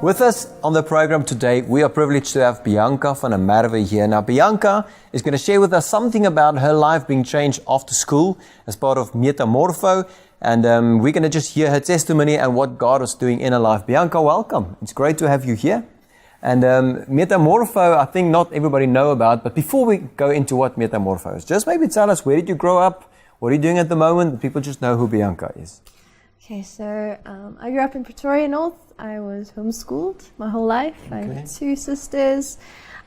With us on the program today, we are privileged to have Bianca van Merwe here. Now, Bianca is going to share with us something about her life being changed after school as part of Metamorpho. And we're going to just hear her testimony and what God was doing in her life. Bianca, welcome. It's great to have you here. And Metamorpho, I think not everybody know about, but before we go into what Metamorpho is, just maybe tell us, where did you grow up? What are you doing at the moment? People just know who Bianca is. Okay, so I grew up in Pretoria North. I was homeschooled my whole life. Okay. I have two sisters,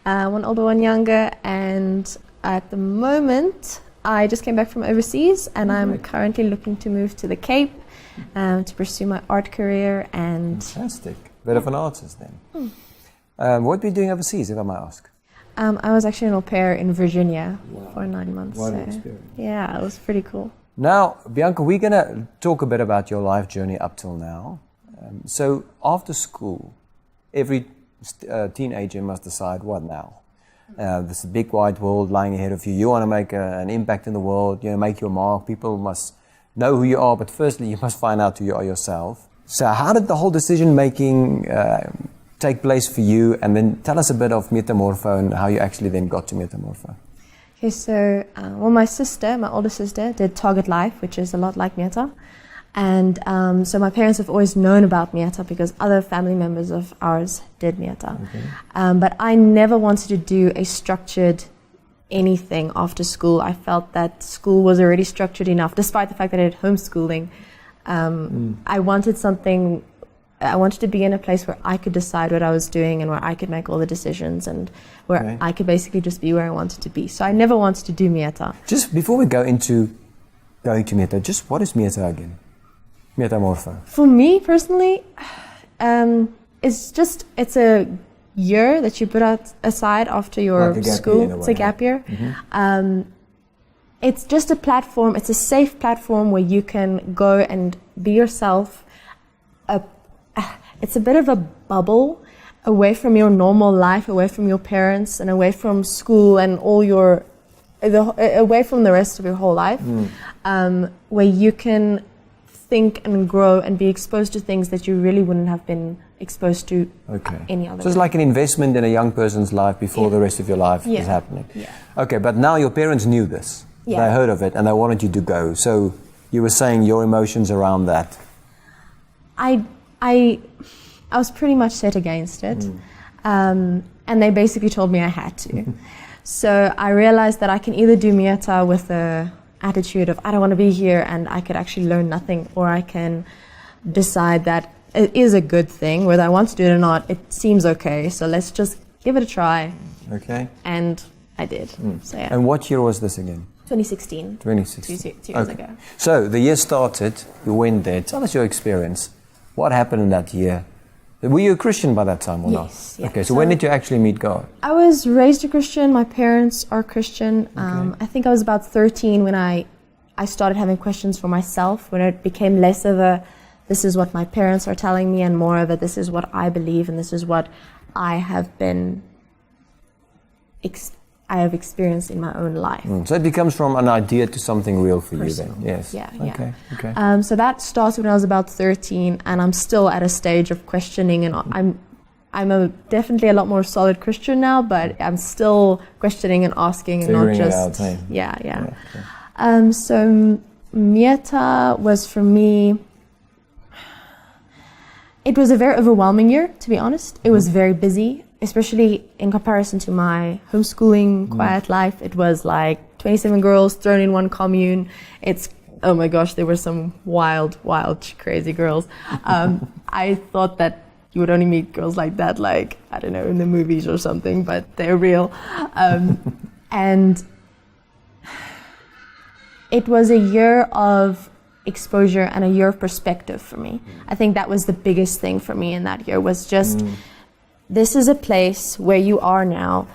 one older, one younger, and at the moment I just came back from overseas and I'm currently looking to move to the Cape to pursue my art career. And fantastic. Bit of an artist then. What were you doing overseas, if I might ask? I was actually an au pair in Virginia for 9 months. What an experience. Yeah, it was pretty cool. Now, Bianca, we're going to talk a bit about your life journey up till now. So after school, every teenager must decide what now. This big wide world lying ahead of you. You want to make an impact in the world, make your mark. People must know who you are, but firstly, you must find out who you are yourself. So how did the whole decision making take place for you? And then tell us a bit of Metamorpho and how you actually then got to Metamorpho. Okay, so my older sister, did Target Life, which is a lot like Meta. And so my parents have always known about Meta because other family members of ours did Meta. Okay. But I never wanted to do a structured anything after school. I felt that school was already structured enough, despite the fact that I did homeschooling. I wanted something. I wanted to be in a place where I could decide what I was doing and where I could make all the decisions and where I could basically just be where I wanted to be. So I never wanted to do Meta. Just before we go into going to Meta, just what is Meta again? Metamorpho. For me personally, it's a year that you put aside after your school. It's a gap year. It's just a platform. It's a safe platform where you can go and be yourself. It's a bit of a bubble away from your normal life, away from your parents, and away from school and away from the rest of your whole life, where you can think and grow and be exposed to things that you really wouldn't have been exposed to any other way. So it's like an investment in a young person's life before the rest of your life is happening. Yeah. Okay, but now your parents knew this. Yeah. They heard of it and they wanted you to go. So you were saying your emotions around that. I was pretty much set against it. And they basically told me I had to. So I realized that I can either do Meta with a attitude of I don't want to be here and I could actually learn nothing, or I can decide that it is a good thing, whether I want to do it or not. It seems okay, so let's just give it a try. Okay. And I did. So yeah. And what year was this again? 2016. 2016. Two years ago. So the year started, you went there. Tell us your experience. What happened in that year? Were you a Christian by that time or not? Yes. Yeah. Okay, so when did you actually meet God? I was raised a Christian. My parents are Christian. I think I was about 13 when I started having questions for myself, when it became less of a, this is what my parents are telling me, and more of a, this is what I believe, and this is what I have experienced in my own life. So it becomes from an idea to something real for personal. You then? Yes. Yeah. Okay. So that started when I was about 13, and I'm still at a stage of questioning, and I'm definitely a lot more solid Christian now, but I'm still questioning and asking, and not just So Meta was for me. It was a very overwhelming year, to be honest. It was very busy, especially in comparison to my homeschooling, quiet life. It was like 27 girls thrown in one commune. Oh my gosh, there were some wild, crazy girls. I thought that you would only meet girls like that, like, I don't know, in the movies or something, but they're real. And it was a year of exposure and a year of perspective for me. I think that was the biggest thing for me in that year, was just, this is a place where you are now.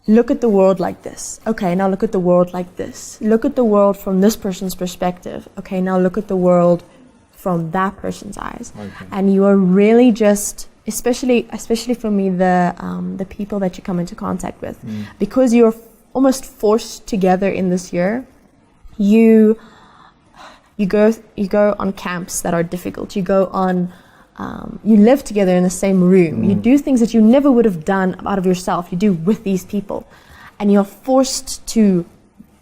Look at the world like this. Okay, now look at the world like this. Look at the world from this person's perspective. Okay, now look at the world from that person's eyes. Okay. And you are really just, especially for me, the people that you come into contact with, because you're almost forced together in this year. You go on camps that are difficult. You go on You live together in the same room. You do things that you never would have done out of yourself. You do with these people. And you're forced to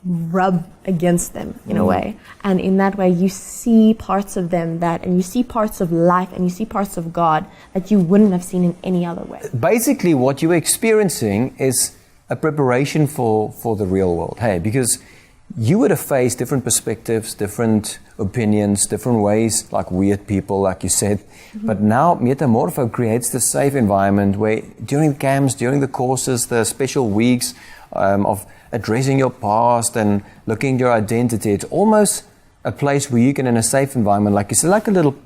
rub against them in a way. And in that way, you see parts of them and you see parts of life and you see parts of God that you wouldn't have seen in any other way. Basically, what you're experiencing is a preparation for the real world. Hey, because you would have faced different perspectives, different opinions, different ways, like weird people, like you said. But now Metamorpho creates this safe environment where during the camps, during the courses, the special weeks of addressing your past and looking at your identity, it's almost a place where you can, in a safe environment, like you said, like a little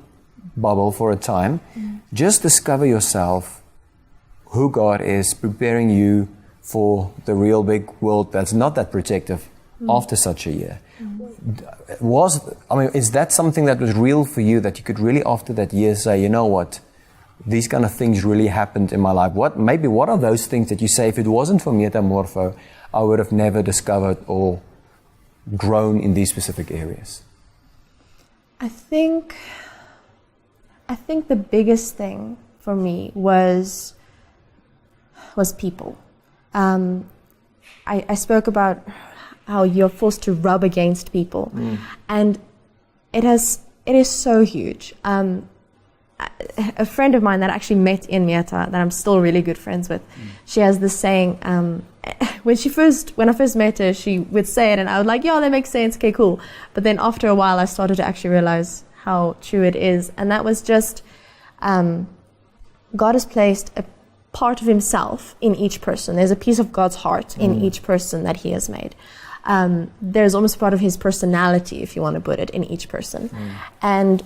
bubble for a time, just discover yourself, who God is, preparing you for the real big world that's not that protective after such a year. Is that something that was real for you, that you could really after that year say, you know what, these kind of things really happened in my life? What are those things that you say, if it wasn't for Metamorpho, I would have never discovered or grown in these specific areas? I think the biggest thing for me was people. I spoke about how you're forced to rub against people, and it is so huge. A friend of mine that I actually met in Mieta, that I'm still really good friends with, she has this saying. When I first met her, she would say it, and I was like, "Yeah, that makes sense. Okay, cool." But then after a while, I started to actually realize how true it is, and that was just God has placed a part of Himself in each person. There's a piece of God's heart in each person that He has made. There's almost part of His personality, if you want to put it, in each person. And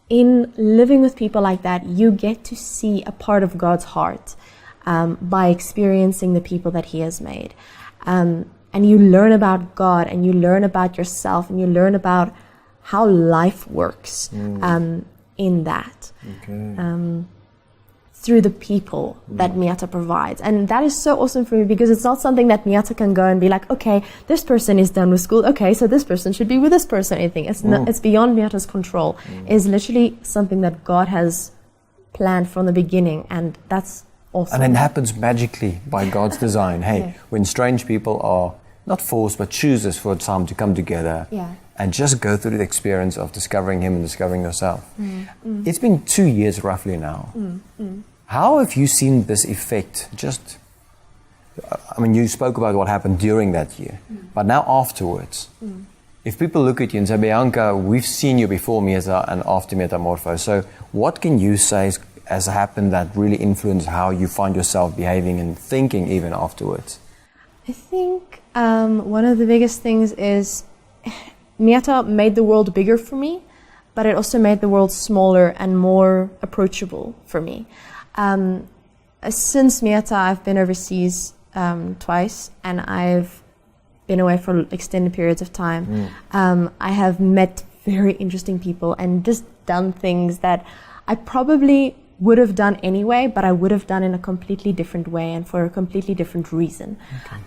in living with people like that, you get to see a part of God's heart by experiencing the people that He has made. And you learn about God, and you learn about yourself, and you learn about how life works in that. Through the people that Mieta provides. And that is so awesome for me, because it's not something that Mieta can go and be like, okay, this person is done with school, okay, so this person should be with this person, anything. It's not, it's beyond Mieta's control. It's literally something that God has planned from the beginning, and that's awesome. And it happens magically by God's design. Hey, when strange people are not forced, but chooses for a time to come together and just go through the experience of discovering Him and discovering yourself. It's been 2 years roughly now. How have you seen this effect? You spoke about what happened during that year, but now afterwards, if people look at you and say, Bianca, we've seen you before Mieta and after Metamorpho, so what can you say has happened that really influenced how you find yourself behaving and thinking even afterwards? I think one of the biggest things is Mieta made the world bigger for me, but it also made the world smaller and more approachable for me. Since Mieta, I've been overseas twice, and I've been away for extended periods of time. I have met very interesting people and just done things that I probably would have done anyway, but I would have done in a completely different way and for a completely different reason.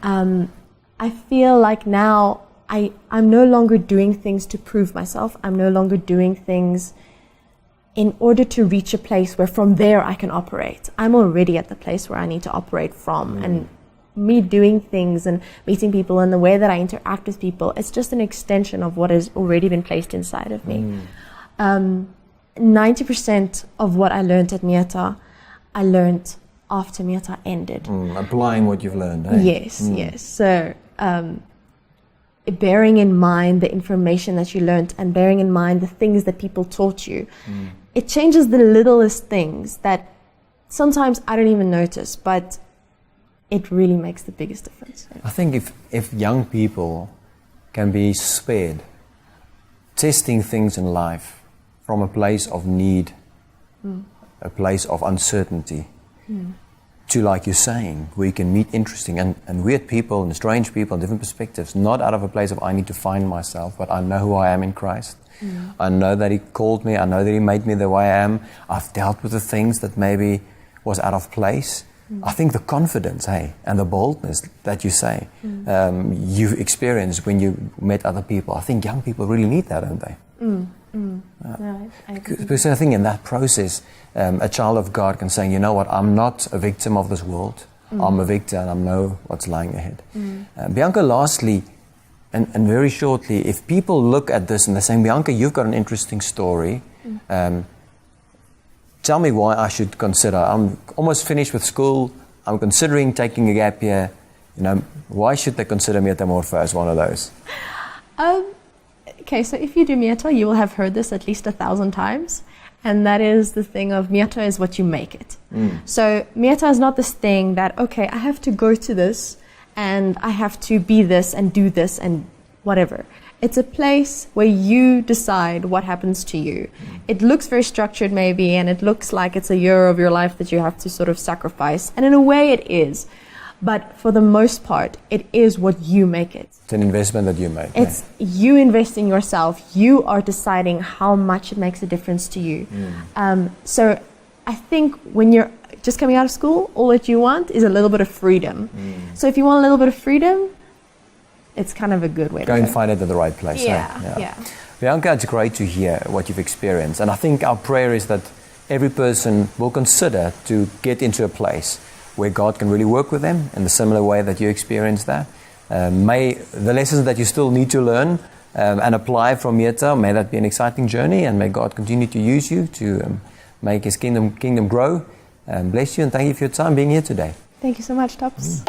I feel like now I'm no longer doing things to prove myself. I'm no longer doing things in order to reach a place where from there I can operate. I'm already at the place where I need to operate from. And me doing things and meeting people and the way that I interact with people, it's just an extension of what has already been placed inside of me. 90% of what I learned at Mieta, I learned after Mieta ended. Applying what you've learned, eh? Yes. So bearing in mind the information that you learned and bearing in mind the things that people taught you, it changes the littlest things that sometimes I don't even notice, but it really makes the biggest difference. I think if young people can be spared testing things in life from a place of need, a place of uncertainty, to, like you're saying, where you can meet interesting and weird people and strange people and different perspectives, not out of a place of I need to find myself, but I know who I am in Christ. I know that He called me, I know that He made me the way I am. I've dealt with the things that maybe was out of place. I think the confidence, and the boldness that you say you've experienced when you met other people, I think young people really need that, don't they? No, I agree. Because I think in that process, a child of God can say, you know what, I'm not a victim of this world. I'm a victor and I know what's lying ahead. Bianca, lastly, and very shortly, if people look at this and they're saying, Bianca, you've got an interesting story. Tell me why I should consider. I'm almost finished with school. I'm considering taking a gap year. Why should they consider Metamorpho as one of those? Okay, so if you do Meta, you will have heard this at least 1,000 times. And that is the thing of Meta is what you make it. So Meta is not this thing that, okay, I have to go to this and I have to be this and do this and whatever. It's a place where you decide what happens to you. It looks very structured maybe, and it looks like it's a year of your life that you have to sort of sacrifice. And in a way it is. But for the most part, it is what you make it. It's an investment that you make. It's you investing yourself. You are deciding how much it makes a difference to you. So I think when you're just coming out of school, all that you want is a little bit of freedom. So if you want a little bit of freedom, it's kind of a good way to go. Go and find it at the right place. Yeah. Bianca, it's great to hear what you've experienced. And I think our prayer is that every person will consider to get into a place where God can really work with them in the similar way that you experienced that. May the lessons that you still need to learn and apply from Meta, may that be an exciting journey, and may God continue to use you to make His kingdom grow. Bless you, and thank you for your time being here today. Thank you so much, Tops.